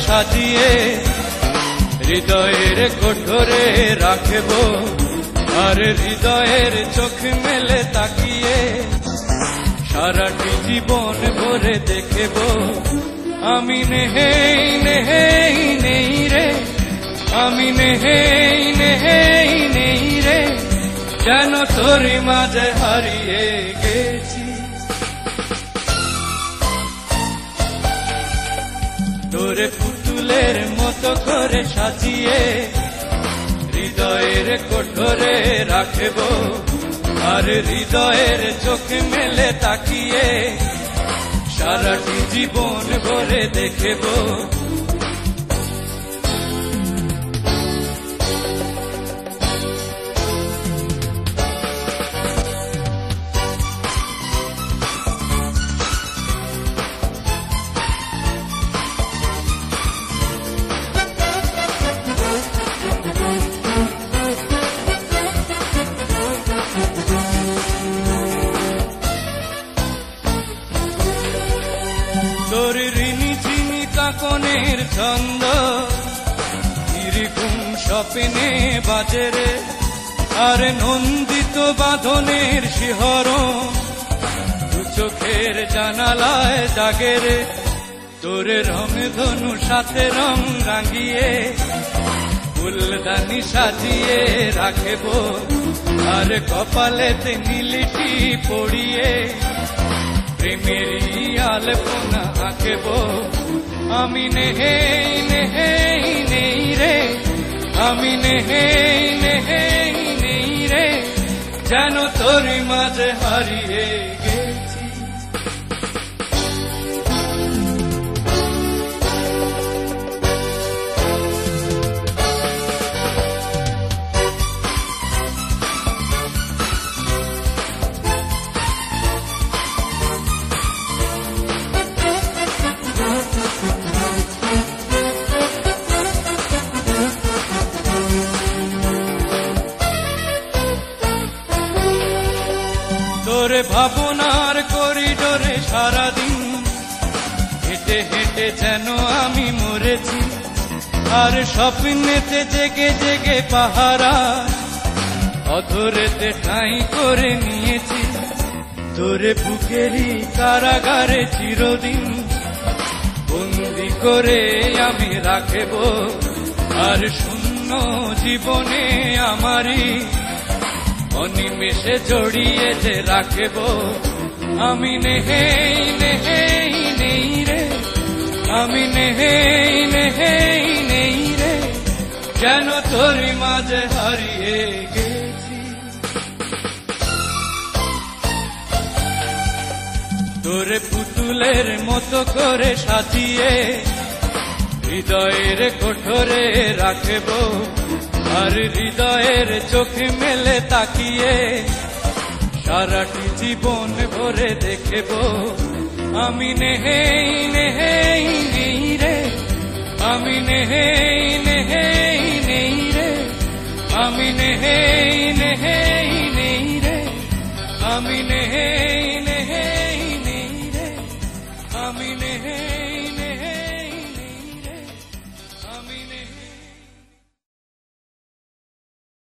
সাজিয়ে হৃদয়ের কোঠরে রাখব, আর হৃদয়ের চোখ মেলে তাকিয়ে সারাটি জীবন ভরে দেখব। আমি নেই নেই নেই রে, আমি নেই নেই নেই রে, যেন তোর মাঝে হারিয়ে গেছি। তোরে পুতুলের মতো করে সাজিয়ে হৃদয়ের কোঠরে রাখব, আর হৃদয়ের চোখ মেলে তাকিয়ে সারাটি জীবন ভরে দেখব। তোর ঋণী চিনি কাকনের ছন্দ নির্গুম স্বপ্নে বাজে রে, আর নন্দিত বাঁধনের শিহরণ দু চোখের জানালায় জাগে রে। তোর রং ধনু সাথে রং রাঙিয়ে ফুলদানি সাজিয়ে রাখব, আর কপালেতে নীলটি পড়িয়ে প্রেমেরই আলপনা আঁকব। আমি নেই নেই নেই রে, আমি নেই নেই নেই রে, যেন তোর মাঝে হারিয়ে গেছি। তোরে ভাবনার করিডোরে সারাদিন হেঁটে হেঁটে যেন আমি মরেছি, আর স্বপ্নেতে জেগে জেগে পাহারা অধরেতে ঠাঁই করে নিয়েছি। তোরে বুকেরই কারাগারে চিরদিন বন্দি করে আমি রাখব, আর শূন্য জীবনে আমারই অনিমেষে জড়িয়ে যে রাখব। আমি নেই নেই নেই রে, আমি নেই নেই নেই রে, যেন তোর মাঝে হারিয়ে গেছি। তোরে পুতুলের মতো করে সাজিয়ে হৃদয়ের কোঠরে রাখব, আর হৃদয়ের চোখ মেলে তাকিয়ে সারাটি জীবন ভরে দেখব। আমি নেই নেই নেই রে, আমি নেই নেই নেই রে, আমি নেই নেই নেই রে, আমি